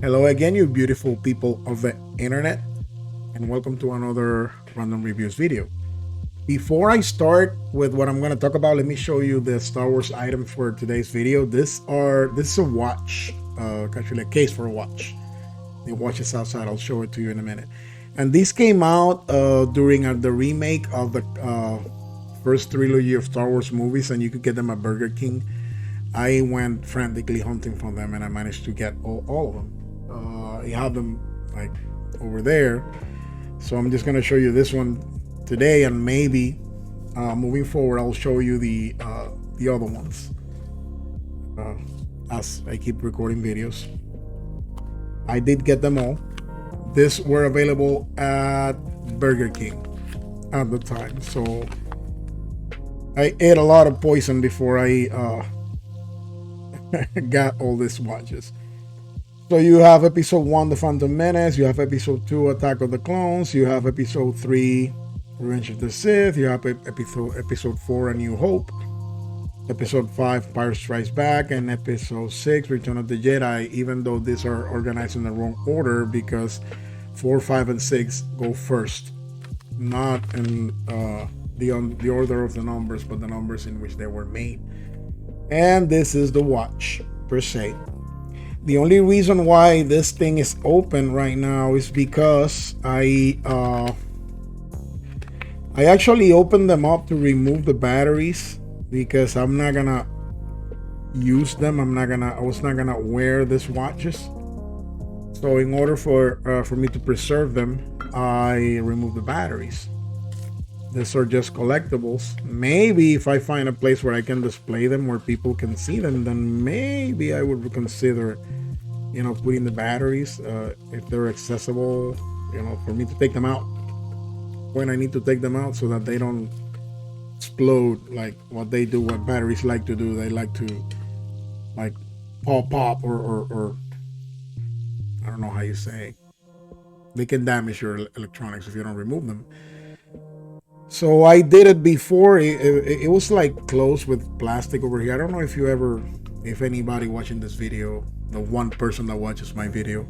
Hello again, you beautiful people of the internet, and welcome to another random reviews video. Before I start with what I'm going to talk about, let me show you the Star Wars item for today's video. This is a watch, actually a case for a watch. The watch is outside. I'll show it to you in a minute. And this came out during the remake of the first trilogy of Star Wars movies, and you could get them at Burger King. I went frantically hunting for them, and I managed to get all of them. I have them like over there, so I'm just gonna show you this one today, and maybe moving forward, I'll show you the other ones uh, as I keep recording videos. I did get them all. These were available at Burger King at the time, so I ate a lot of poison before I got all these watches. So you have episode 1, The Phantom Menace, you have episode 2, Attack of the Clones, you have episode 3, Revenge of the Sith, you have episode 4, A New Hope, episode 5, Empire Strikes Back, and episode 6, Return of the Jedi, even though these are organized in the wrong order because 4, 5, and 6 go first, not in the order of the numbers, but the numbers in which they were made. And this is the watch per se. The only reason why this thing is open right now is because I actually opened them up to remove the batteries because I'm not gonna use them. I was not gonna wear these watches. So in order for me to preserve them, I removed the batteries. These are just collectibles. Maybe if I find a place where I can display them where people can see them, then maybe I would consider, putting the batteries if they're accessible, for me to take them out when I need to take them out so that they don't explode like what they do, what batteries like to do. They like to like pop or I don't know how you say. They can damage your electronics if you don't remove them. So I did it before. It was like closed with plastic over here. I don't know if anybody watching this video, the one person that watches my video,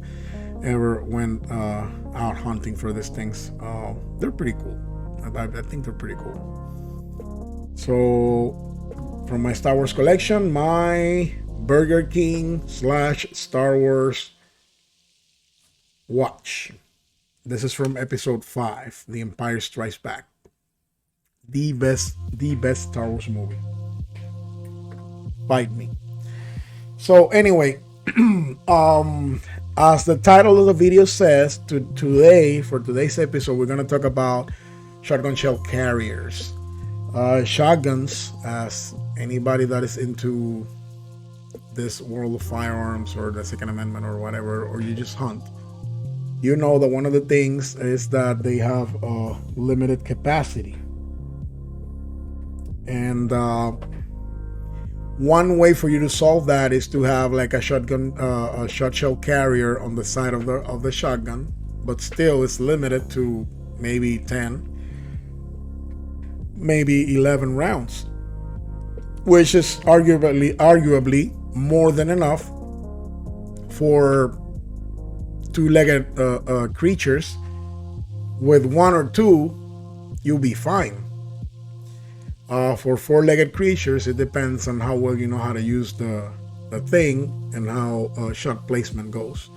ever went out hunting for these things. They're pretty cool. I think they're pretty cool. So from my Star Wars collection, my Burger King / Star Wars watch. This is from episode 5, The Empire Strikes Back. The best Star Wars movie. Bite me. So anyway, as the title of the video says, for today's episode, we're gonna talk about shotgun shell carriers. Shotguns, as anybody that is into this world of firearms or the Second Amendment or whatever, or you just hunt, you know that one of the things is that they have a limited capacity. And one way for you to solve that is to have like a shot shell carrier on the side of the shotgun, but still it's limited to maybe 10, maybe 11 rounds, which is arguably more than enough for two-legged creatures. With one or two, you'll be fine. For four-legged creatures, it depends on how well you know how to use the thing and how shot placement goes,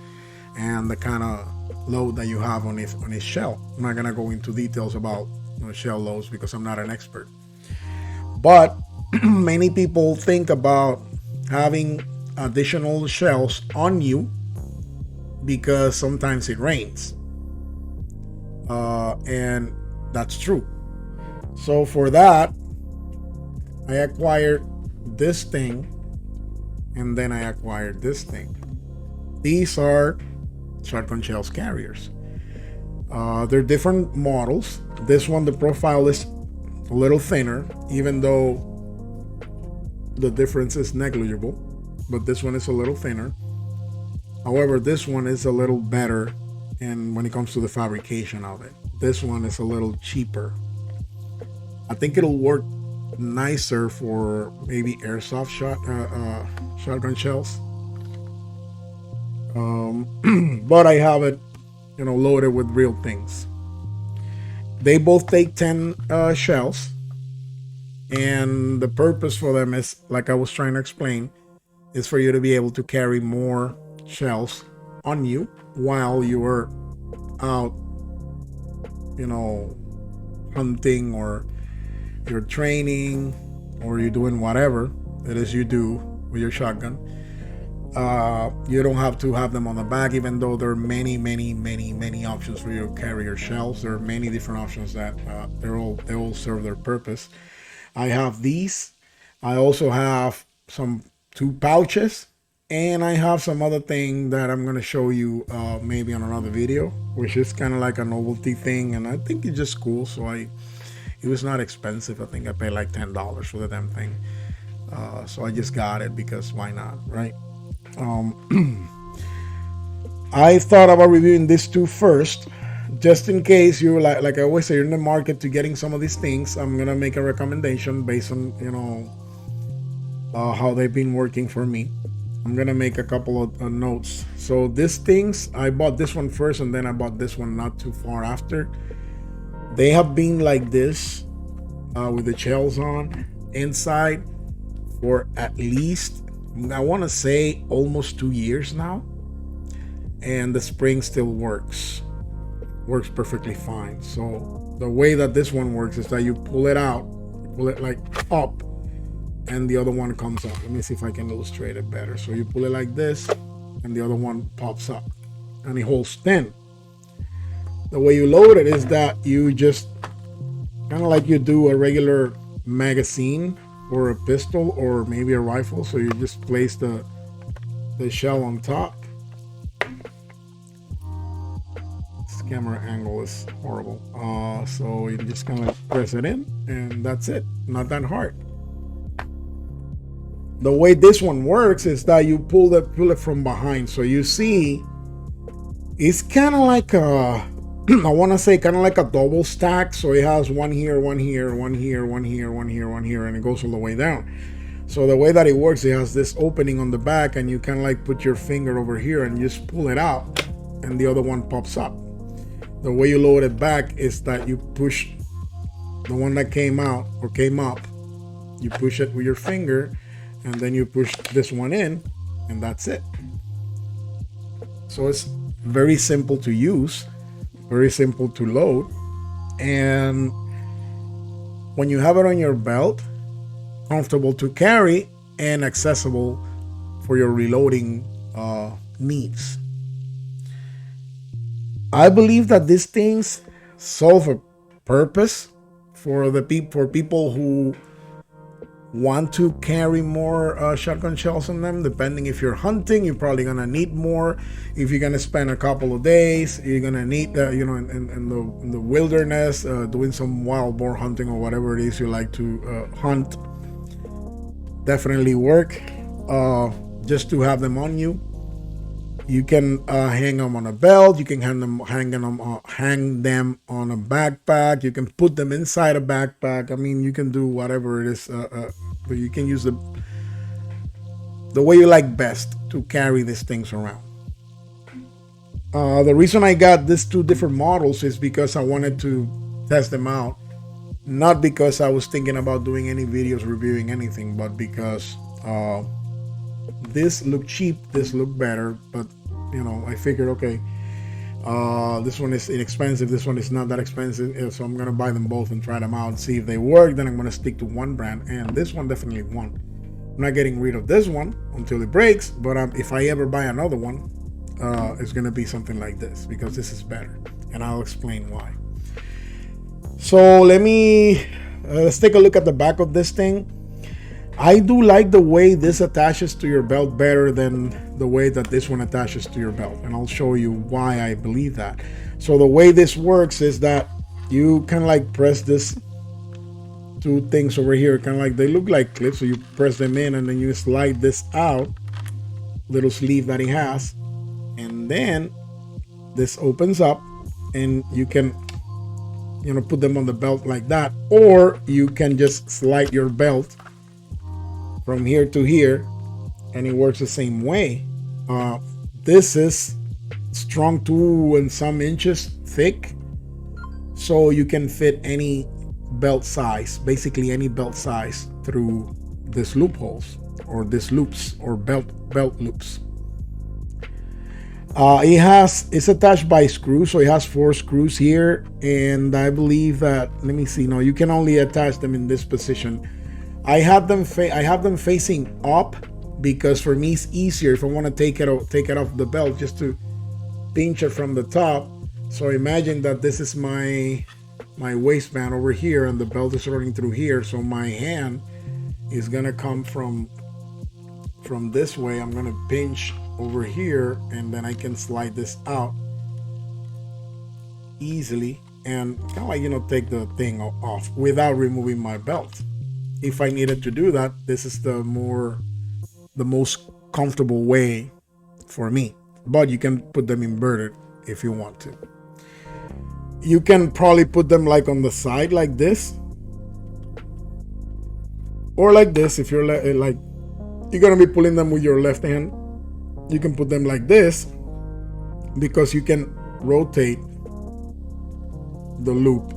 and the kind of load that you have on its shell. I'm not gonna go into details about shell loads because I'm not an expert. But many people think about having additional shells on you because sometimes it rains, and that's true. So for that, I acquired this thing, and then I acquired this thing. These are shotgun shells carriers. They're different models. This one, the profile is a little thinner, even though the difference is negligible, but this one is a little thinner. However, this one is a little better, and when it comes to the fabrication of it, this one is a little cheaper. I think it'll work nicer for maybe airsoft shotgun shells. But I have it, loaded with real things. They both take 10 shells, and the purpose for them is, like I was trying to explain, is for you to be able to carry more shells on you while you are out, hunting, or you're training, or you're doing whatever it is you do with your shotgun. You don't have to have them on the back, even though there are many options for you to carry your shells. There are many different options that they all serve their purpose. I have these. I also have some 2 pouches, and I have some other thing that I'm gonna show you maybe on another video, which is kind of like a novelty thing, and I think it's just cool. So it was not expensive. I think I paid like $10 for the damn thing. So I just got it because why not, right? I thought about reviewing these 2 first, just in case you're like I always say, you're in the market to getting some of these things. I'm gonna make a recommendation based on how they've been working for me. I'm gonna make a couple of notes. So these things, I bought this one first, and then I bought this one not too far after. They have been like this with the shells on inside for at least, I want to say, almost 2 years now, and the spring still works perfectly fine. So the way that this one works is that you pull it out, you pull it like up, and the other one comes up. Let me see if I can illustrate it better. So you pull it like this, and the other one pops up, and it holds 10. The way you load it is that you just kind of like you do a regular magazine or a pistol or maybe a rifle. So you just place the shell on top. This camera angle is horrible. So you just kind of press it in, and that's it. Not that hard. The way this one works is that you pull it from behind. So you see, it's kind of like a, I want to say kind of like a double stack. So it has one here, one here, one here, one here, one here, one here, and it goes all the way down. So the way that it works, it has this opening on the back, and you kind of like put your finger over here and just pull it out, and the other one pops up. The way you load it back is that you push the one that came out or came up, you push it with your finger, and then you push this one in, and that's it. So it's very simple to use, very simple to load, and when you have it on your belt, comfortable to carry and accessible for your reloading needs. I believe that these things solve a purpose for people who want to carry more shotgun shells on them. Depending if you're hunting, you're probably gonna need more. If you're gonna spend a couple of days, you're gonna need in the wilderness, doing some wild boar hunting or whatever it is you like to hunt. Definitely work just to have them on you. You can hang them on a belt. You can hang them on a backpack. You can put them inside a backpack. I mean, you can do whatever it is. But you can use the way you like best to carry these things around. The reason I got these 2 different models is because I wanted to test them out. Not because I was thinking about doing any videos reviewing anything, but because this looked cheap, this looked better, but I figured, okay, this one is inexpensive, this one is not that expensive, so I'm gonna buy them both and try them out and see if they work. Then I'm gonna stick to one brand, and this one definitely won. I'm not getting rid of this one until it breaks, but if I ever buy another one, it's gonna be something like this, because this is better, and I'll explain why. So let's take a look at the back of this thing. I do like the way this attaches to your belt better than the way that this one attaches to your belt, and I'll show you why I believe that. So the way this works is that you kind of like press this 2 things over here, kind of like they look like clips, so you press them in, and then you slide this out, little sleeve that it has, and then this opens up, and you can put them on the belt like that, or you can just slide your belt from here to here, and it works the same way. this is strong 2 and some inches thick, so you can fit any belt size, basically any belt size, through these loopholes or these loops or belt loops. It's attached by screws, so it has 4 screws here, and I believe that, let me see, no, you can only attach them in this position. I have them facing up because for me it's easier if I want to take it off the belt, just to pinch it from the top. So imagine that this is my waistband over here and the belt is running through here, so my hand is gonna come from this way. I'm gonna pinch over here, and then I can slide this out easily and kind of like, you know, take the thing off without removing my belt. If I needed to do that, this is the most comfortable way for me. But you can put them inverted if you want to. You can probably put them like on the side like this, or like this. If you're like you're gonna be pulling them with your left hand, you can put them like this because you can rotate the loop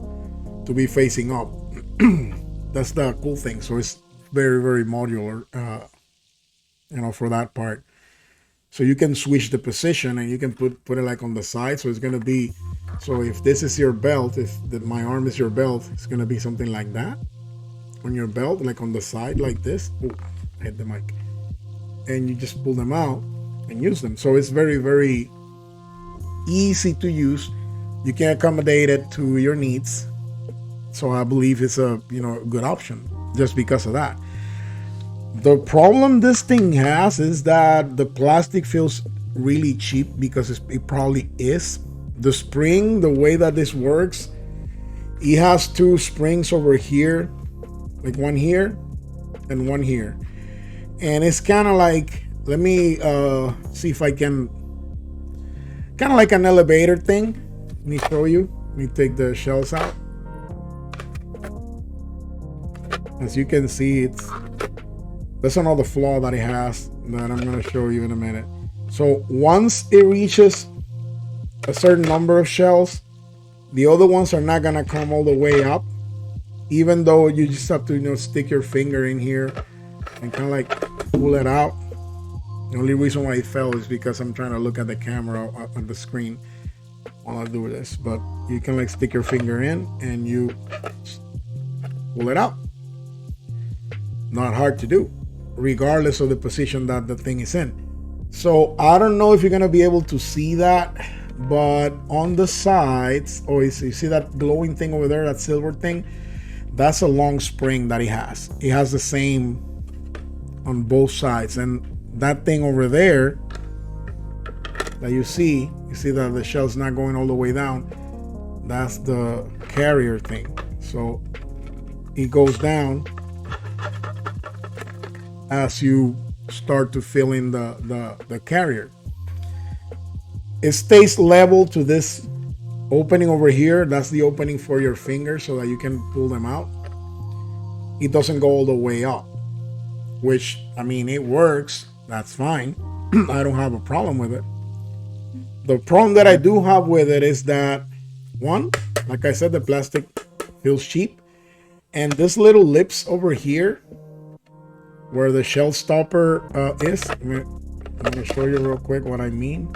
to be facing up. That's the cool thing. So it's very, very modular, you know, for that part. So you can switch the position and you can put it like on the side. So it's gonna be, so if this is your belt, if my arm is your belt, it's gonna be something like that on your belt, like on the side like this. Ooh, I hit the mic. And you just pull them out and use them. So it's very, very easy to use. You can accommodate it to your needs. So I believe it's a, you know, good option just because of that. The problem this thing has is that the plastic feels really cheap, because it probably is. The spring, the way that this works, it has 2 springs over here, like one here and one here. And it's kind of like, let me see if I can, kind of like an elevator thing. Let me show you. Let me take the shells out. As you can see, that's another flaw that it has that I'm going to show you in a minute. So once it reaches a certain number of shells, the other ones are not going to come all the way up, even though you just have to, you know, stick your finger in here and kind of like pull it out. The only reason why it fell is because I'm trying to look at the camera on the screen while I do this. But you can like stick your finger in and you pull it out. Not hard to do, regardless of the position that the thing is in. So I don't know if you're gonna be able to see that, but on the sides, or you see that glowing thing over there, that silver thing, that's a long spring that it has. It has the same on both sides, and that thing over there that you see that the shell's not going all the way down, that's the carrier thing. So it goes down as you start to fill in the carrier. It stays level to this opening over here. That's the opening for your fingers so that you can pull them out. It doesn't go all the way up, which, I mean, it works. That's fine. I don't have a problem with it. The problem that I do have with it is that, one, like I said, the plastic feels cheap. And this little lips over here, where the shell stopper is, I'm gonna show you real quick what I mean.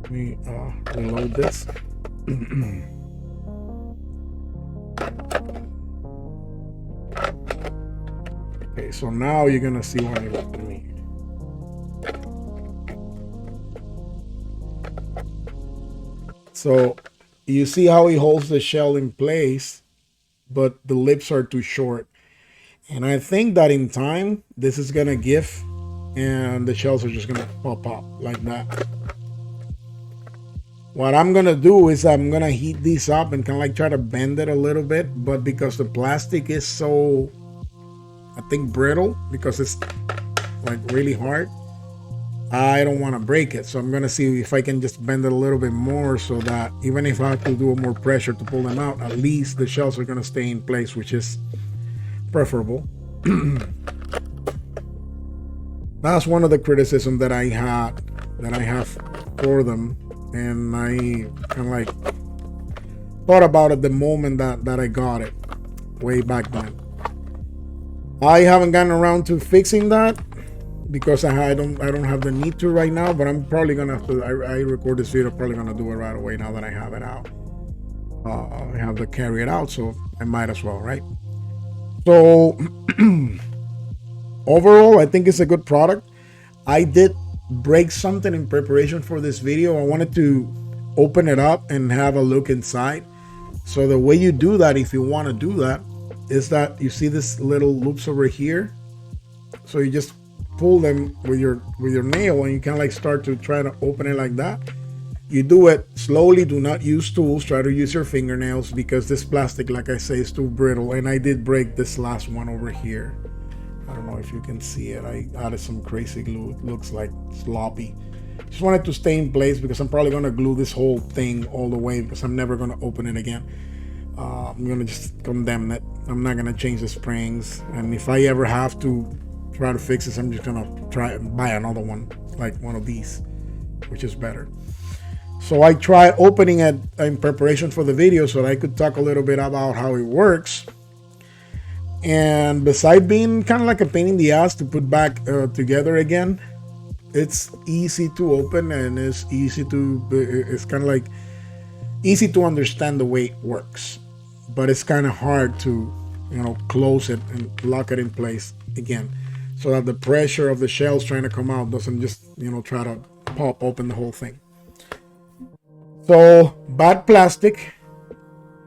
Let me reload this. Okay, so now you're gonna see what I mean. So you see how he holds the shell in place, but the lips are too short. And I think that in time, this is gonna give, and the shells are just gonna pop up like that. What I'm gonna do is I'm gonna heat these up and kind of like try to bend it a little bit, but because the plastic is so, I think, brittle, because it's like really hard, I don't want to break it. So I'm gonna see if I can just bend it a little bit more, so that even if I have to do more pressure to pull them out, at least the shells are gonna stay in place, which is preferable. That's one of the criticisms that I had that I have for them, and I kind of like thought about it the moment that I got it way back then. I haven't gotten around to fixing that because I don't have the need to right now, but I'm probably gonna have to. I record this video, probably gonna do it right away now that I have it out. I have to carry it out, so I might as well, right? So overall, I think it's a good product. I did break something in preparation for this video. I wanted to open it up and have a look inside. So the way you do that, if you want to do that, is that you see this little loops over here. So you just pull them with your nail, and you can like start to try to open it like that. You do it slowly. Do not use tools. Try to use your fingernails, because this plastic, like I say, is too brittle. And I did break this last one over here. I don't know if you can see it. I added some crazy glue. It looks like sloppy. Just wanted to stay in place because I'm probably going to glue this whole thing all the way, because I'm never going to open it again. I'm going to just condemn it. I'm not going to change the springs. And if I ever have to try to fix this, I'm just going to try and buy another one, like one of these, which is better. So I tried opening it in preparation for the video so that I could talk a little bit about how it works. And besides being kind of like a pain in the ass to put back together again, it's easy to open, and it's kind of like easy to understand the way it works. But it's kind of hard to, close it and lock it in place again, so that the pressure of the shells trying to come out doesn't just, try to pop open the whole thing. So bad plastic,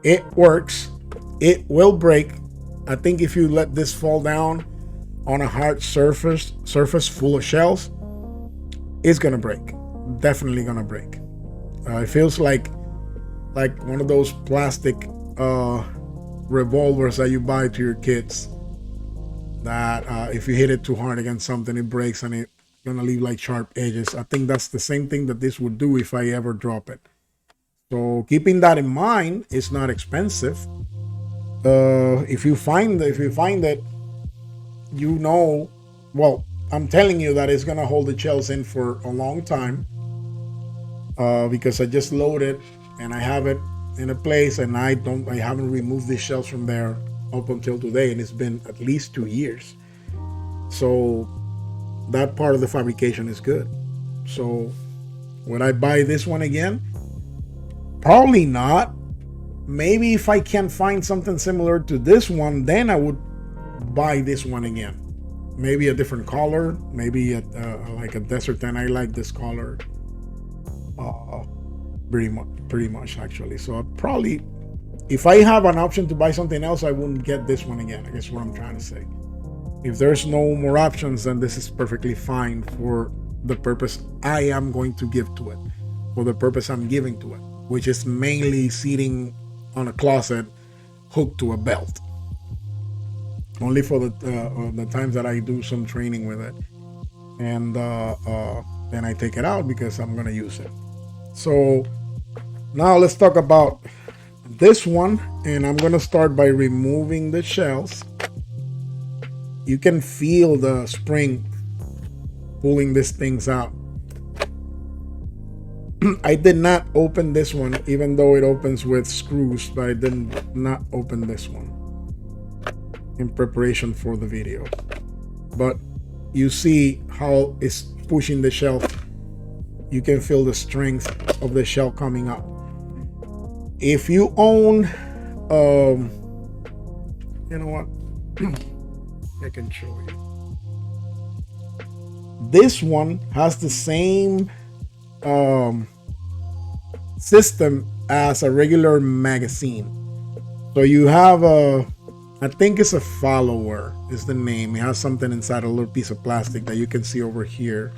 it works. It will break. I think if you let this fall down on a hard surface full of shells, it's gonna break. Definitely gonna break. It feels like one of those plastic revolvers that you buy to your kids, that if you hit it too hard against something, it breaks and it's gonna leave like sharp edges. I think that's the same thing that this would do if I ever drop it. So keeping that in mind, it's not expensive. If you find that, well, I'm telling you that it's gonna hold the shells in for a long time, because I just loaded and I have it in a place, and I haven't removed these shells from there up until today, and it's been at least 2 years. So that part of the fabrication is good. So would I buy this one again? Probably not. Maybe if I can find something similar to this one, then I would buy this one again. Maybe a different color, maybe like a desert tan. I like this color pretty much actually. So probably, if I have an option to buy something else, I wouldn't get this one again. I guess what I'm trying to say. If there's no more options, then this is perfectly fine for the purpose I am going to give to it, for the purpose I'm giving to it, which is mainly sitting on a closet hooked to a belt. Only for the times that I do some training with it, and then I take it out because I'm gonna use it. So now let's talk about this one, and I'm gonna start by removing the shells. You can feel the spring pulling these things out. I did not open this one, even though it opens with screws, but I did not open this one in preparation for the video. But you see how it's pushing the shell. You can feel the strength of the shell coming up. If you own, you know what? I can show you. This one has the same system as a regular magazine. So you have I think it's a follower is the name. It has something inside, a little piece of plastic that you can see over here.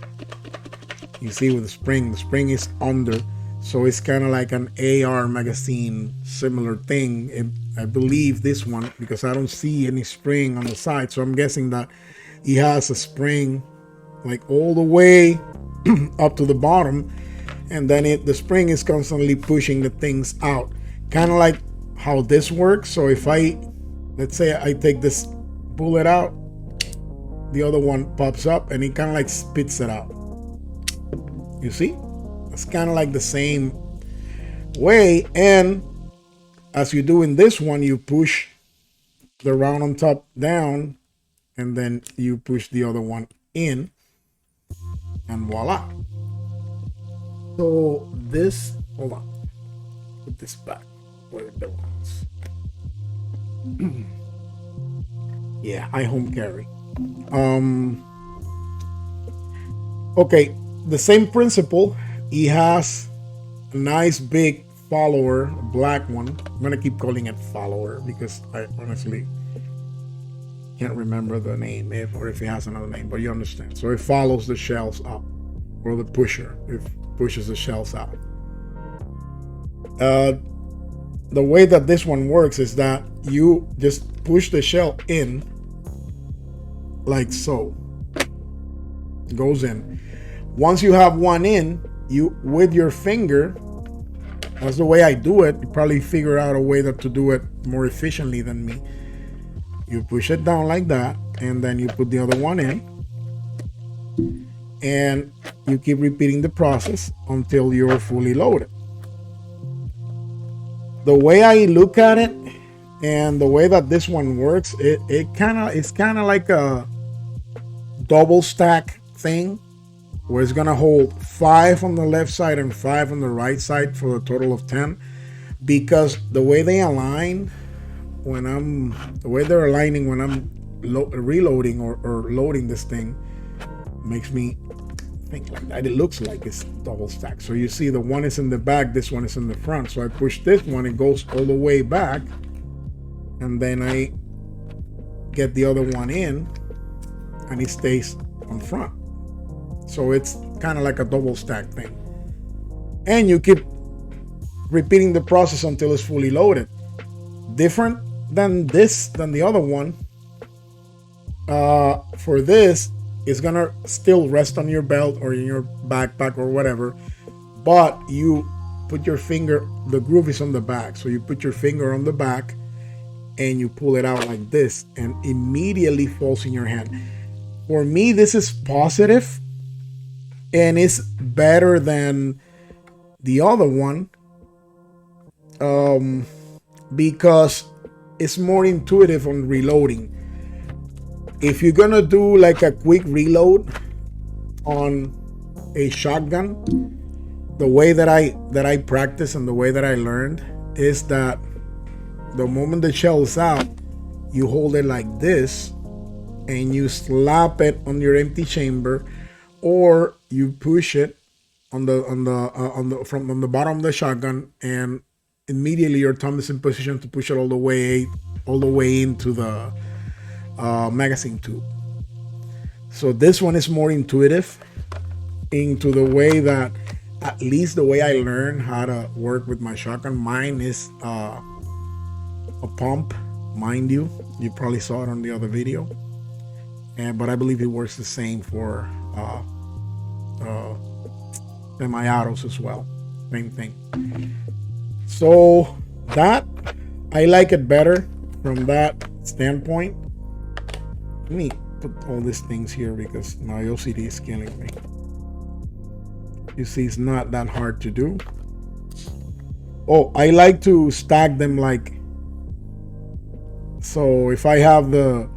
You see with the spring is under, so it's kind of like an AR magazine similar thing. I believe this one, because I don't see any spring on the side, so I'm guessing that it has a spring like all the way up to the bottom, and then the spring is constantly pushing the things out, kind of like how this works. So if let's say I take this bullet out, the other one pops up and it kind of like spits it out. You see? It's kind of like the same way. And as you do in this one, you push the round on top down, and then you push the other one in, and voila. So this, hold on, put this back where it belongs. Yeah, I home carry. Okay, the same principle. He has a nice big follower, a black one. I'm gonna keep calling it follower because I honestly can't remember the name, or if it has another name, but you understand. So it follows the shells up, or the pusher, it pushes the shells out. The way that this one works is that you just push the shell in like so. It goes in. Once you have one in, you with your finger, that's the way I do it. You probably figure out a way to do it more efficiently than me. You push it down like that, and then you put the other one in, and you keep repeating the process until you're fully loaded. The way I look at it and the way that this one works, it's kind of like a double stack thing, where it's gonna hold 5 on the left side and 5 on the right side for a total of 10. Because the way they align the way they're aligning when I'm reloading or loading this thing makes me think like that. It looks like it's double stacked. So you see the one is in the back, this one is in the front. So I push this one, it goes all the way back, and then I get the other one in, and it stays on front. So it's kind of like a double stack thing. And you keep repeating the process until it's fully loaded. Different than the other one. For this, it's gonna still rest on your belt or in your backpack or whatever, but you put your finger, the groove is on the back, so you put your finger on the back and you pull it out like this, and immediately falls in your hand. For me, this is positive, and it's better than the other one, because it's more intuitive on reloading. If you're gonna do like a quick reload on a shotgun, the way that I practice and the way that I learned is that the moment the shell is out, you hold it like this and you slap it on your empty chamber, or you push it on the bottom of the shotgun, and immediately your thumb is in position to push it all the way into the magazine tube. So this one is more intuitive into the way that, at least the way I learned how to work with my shotgun. Mine is a pump, mind you. You probably saw it on the other video, but I believe it works the same for semi-autos as well. Same thing. So that, I like it better from that standpoint. Let me put all these things here because my OCD is killing me. You see, it's not that hard to do. Oh, I like to stack them like so. If I have the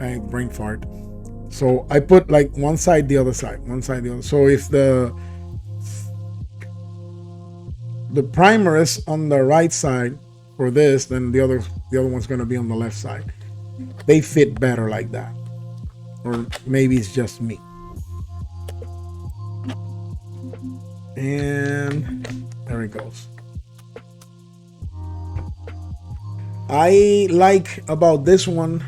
I brain fart. So I put like one side, the other side, one side, the other. So if the primer is on the right side for this, then the other one's going to be on the left side. They fit better like that, or maybe it's just me. And there it goes. I like about this one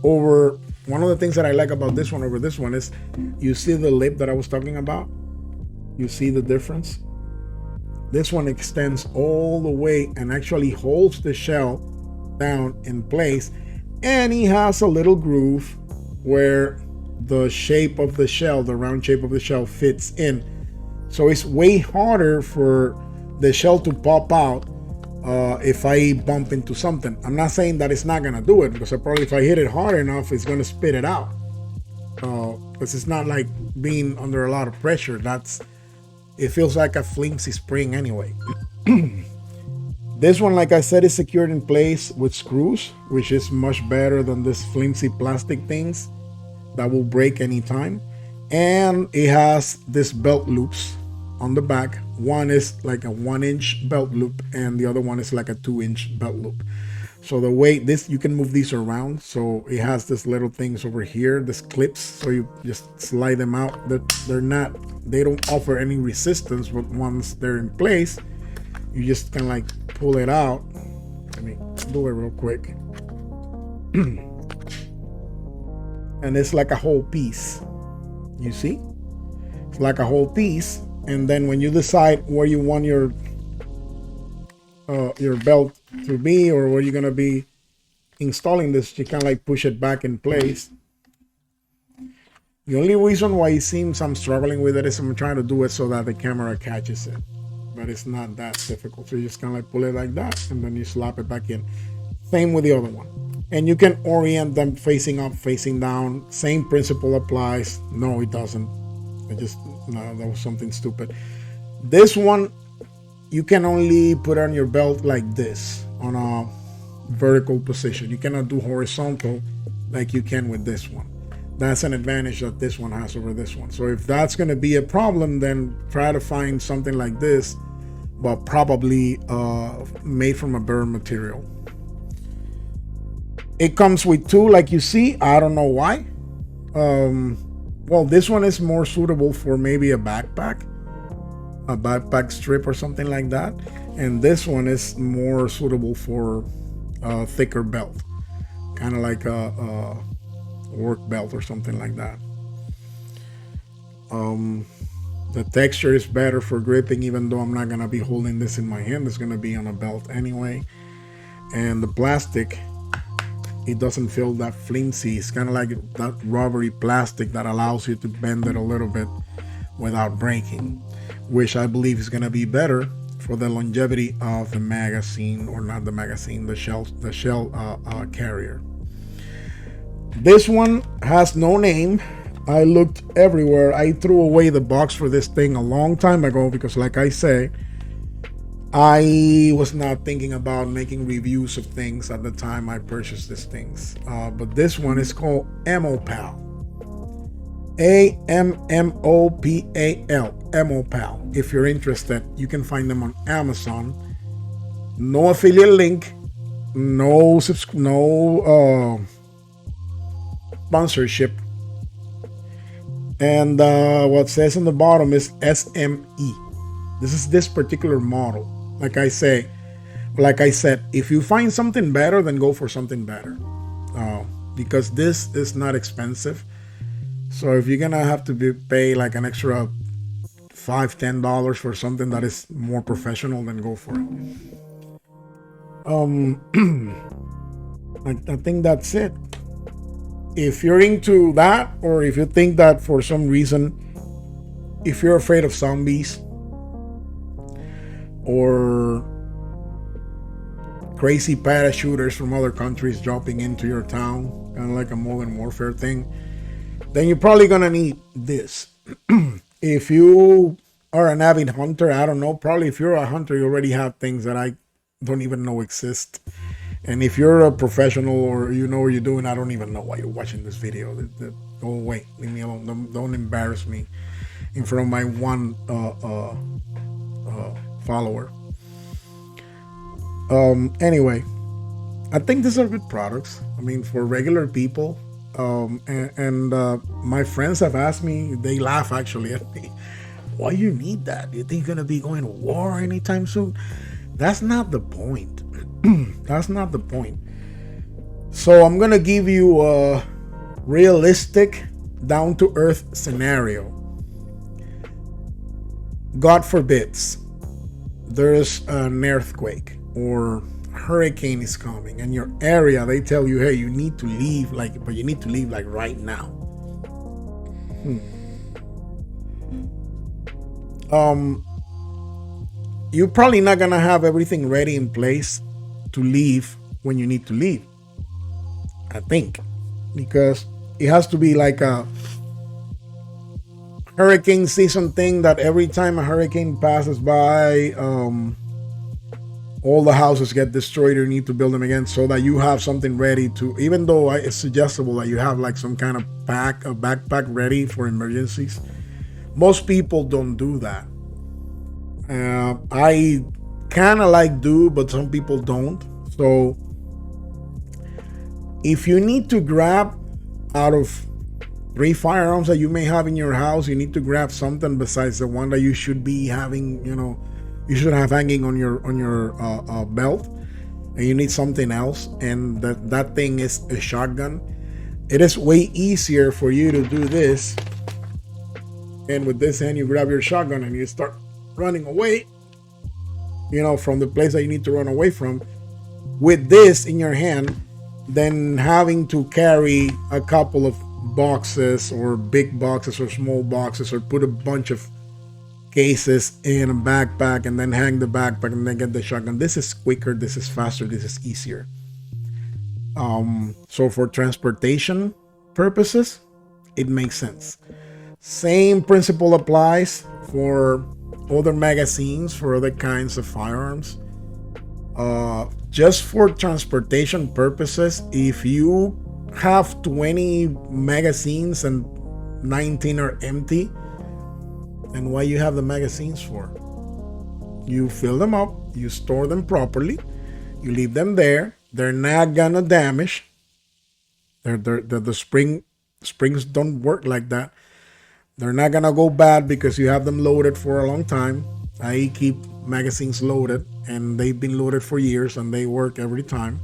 over, one of the things that I like about this one over this one is, you see the lip that I was talking about? You see the difference? This one extends all the way and actually holds the shell down in place, and he has a little groove where the shape of the shell, the round shape of the shell, fits in. So it's way harder for the shell to pop out if I bump into something. I'm not saying that it's not gonna do it, because probably if I hit it hard enough, it's gonna spit it out. because it's not like being under a lot of pressure. It feels like a flimsy spring anyway. This one, like I said, is secured in place with screws, which is much better than this flimsy plastic things that will break anytime. And it has this belt loops on the back. One is like a 1-inch belt loop, and the other one is like a 2-inch belt loop. So the way this, you can move these around. So it has this little things over here, this clips. So you just slide them out. They don't offer any resistance, but once they're in place, you just kind of like pull it out. Let me do it real quick. And it's like a whole piece. You see? It's like a whole piece. And then when you decide where you want your belt to be, or where you're gonna be installing this, you can like push it back in place. The only reason why it seems I'm struggling with it is I'm trying to do it so that the camera catches it, but it's not that difficult. So you just kind of like pull it like that, and then you slap it back in. Same with the other one. And you can orient them facing up, facing down. Same principle applies. No, it doesn't. No, that was something stupid. This one, you can only put on your belt like this on a vertical position. You cannot do horizontal like you can with this one. That's an advantage that this one has over this one. So if that's going to be a problem, then try to find something like this, but probably made from a better material. It comes with two, like you see. I don't know why. Well, this one is more suitable for maybe a backpack strip or something like that, and this one is more suitable for a thicker belt, kind of like a work belt or something like that. The texture is better for gripping, even though I'm not gonna be holding this in my hand. It's gonna be on a belt anyway. And the plastic, it doesn't feel that flimsy. It's kind of like that rubbery plastic that allows you to bend it a little bit without breaking, which I believe is going to be better for the longevity of the magazine, or not the magazine, the shell carrier. This one has no name. I looked everywhere. I threw away the box for this thing a long time ago because, like I say, I was not thinking about making reviews of things at the time I purchased these things. But this one is called AmmoPal. AMMOPAL. AmmoPal. If you're interested, you can find them on Amazon. No affiliate link. No sponsorship. And what says on the bottom is SME. This is this particular model. Like I said, if you find something better, then go for something better, because this is not expensive. So if you're gonna have to pay like an extra $5-10 for something that is more professional, then go for it. I think that's it. If you're into that, or if you think that for some reason, if you're afraid of zombies or crazy parachuters from other countries dropping into your town, kind of like a Modern Warfare thing, then you're probably gonna need this. If you are an avid hunter, I don't know, probably if you're a hunter, you already have things that I don't even know exist. And if you're a professional, or you know what you're doing, I don't even know why you're watching this video. Go away, leave me alone. Don't embarrass me in front of my one follower. Anyway, I think these are good products. I mean, for regular people. And my friends have asked me, they laugh actually at me, why you need that? You think you're gonna be going to war anytime soon? That's not the point. That's not the point. So I'm gonna give you a realistic, down-to-earth scenario. God forbids there's an earthquake or hurricane is coming, and your area, they tell you, hey, you need to leave, but you need to leave like right now. You're probably not gonna have everything ready in place to leave when you need to leave, I think, because it has to be like a hurricane season thing that every time a hurricane passes by, all the houses get destroyed or you need to build them again, so that you have something ready to, even though it's suggestible that you have like some kind of a backpack ready for emergencies. Most people don't do that. I kind of like do, but some people don't. So if you need to grab out of 3 firearms that you may have in your house, you need to grab something besides the one that you should be having, you should have hanging on your belt, and you need something else, and that thing is a shotgun. It is way easier for you to do this, and with this hand you grab your shotgun and you start running away, from the place that you need to run away from with this in your hand, than having to carry a couple of boxes or big boxes or small boxes, or put a bunch of cases in a backpack and then hang the backpack and then get the shotgun. This is quicker, this is faster, this is easier. So for transportation purposes, it makes sense. Same principle applies for other magazines, for other kinds of firearms. Just for transportation purposes, if you have 20 magazines and 19 are empty, and why you have the magazines for? You fill them up, you store them properly, you leave them there. They're not gonna damage. The springs don't work like that. They're not gonna go bad because you have them loaded for a long time. I keep magazines loaded, and they've been loaded for years, and they work every time.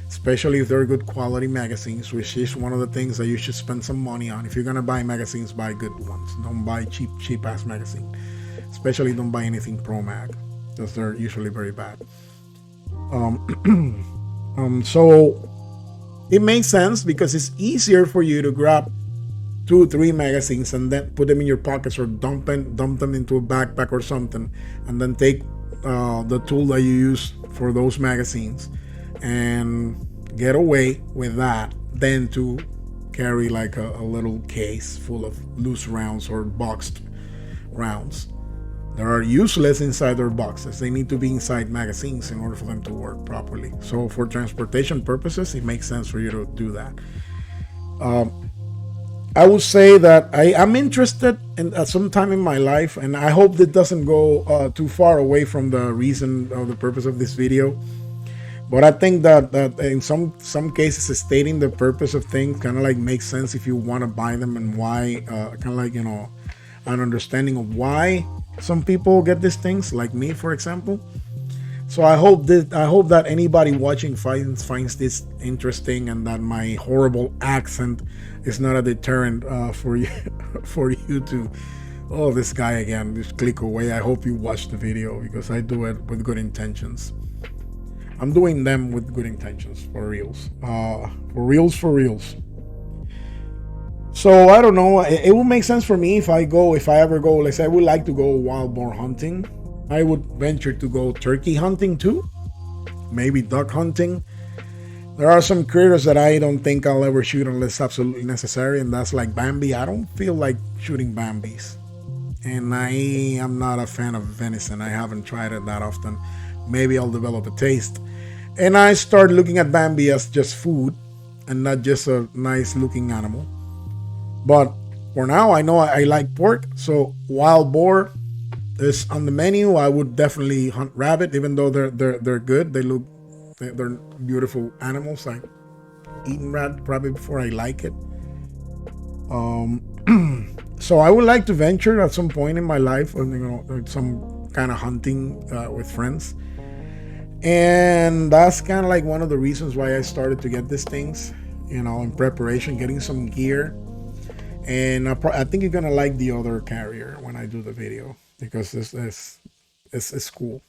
Especially if they're good quality magazines, which is one of the things that you should spend some money on. If you're gonna buy magazines, buy good ones. Don't buy cheap ass magazine. Especially don't buy anything Pro Mag, because they're usually very bad. So it makes sense because it's easier for you to grab 2-3 magazines and then put them in your pockets, or dump them into a backpack or something, and then take the tool that you use for those magazines and get away with that, than to carry like a little case full of loose rounds or boxed rounds. They are useless inside their boxes. They need to be inside magazines in order for them to work properly. So for transportation purposes, it makes sense for you to do that. I would say that I'm interested in at some time in my life, and I hope that doesn't go too far away from the reason of the purpose of this video. But I think that in some cases, stating the purpose of things kind of like makes sense if you want to buy them, and why, kind of like, an understanding of why some people get these things, like me, for example. So I hope that anybody watching finds this interesting, and that my horrible accent is not a deterrent for you for you to, oh, this guy again, just click away. I hope you watch the video, because I do it with good intentions. I'm doing them with good intentions, for reals. For reals. So I don't know. It would make sense for me if I ever go. Let's say I would like to go wild boar hunting. I would venture to go turkey hunting too. Maybe duck hunting. There are some critters that I don't think I'll ever shoot unless absolutely necessary, and that's like Bambi. I don't feel like shooting Bambis, and I am not a fan of venison. I haven't tried it that often. Maybe I'll develop a taste, and I start looking at Bambi as just food and not just a nice looking animal. But for now, I know I like pork, so wild boar is on the menu. I would definitely hunt rabbit, even though they're good. They're beautiful animals. I've eaten rabbit probably before I like it. So I would like to venture at some point in my life, some kind of hunting with friends. And that's kind of like one of the reasons why I started to get these things, in preparation, getting some gear. And I think you're gonna like the other carrier when I do the video, because it's cool.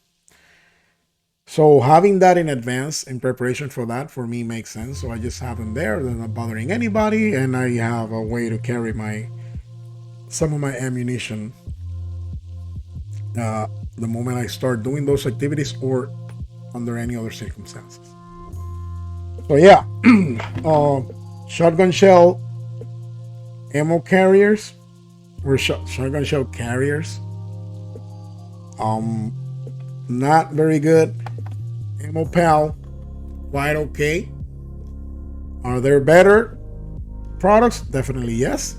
So having that in advance, in preparation for that, for me makes sense. So I just have them there. They're not bothering anybody, and I have a way to carry some of my ammunition the moment I start doing those activities, or under any other circumstances. So yeah, shotgun shell Ammo carriers or shotgun shell carriers. Um, not very good. Ammo Pal, quite okay. Are there better products? Definitely yes.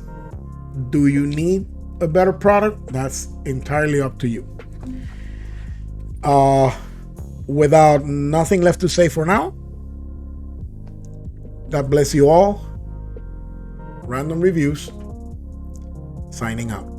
Do you need a better product? That's entirely up to you. Uh, without nothing left to say for now, God bless you all. Random Reviews, signing out.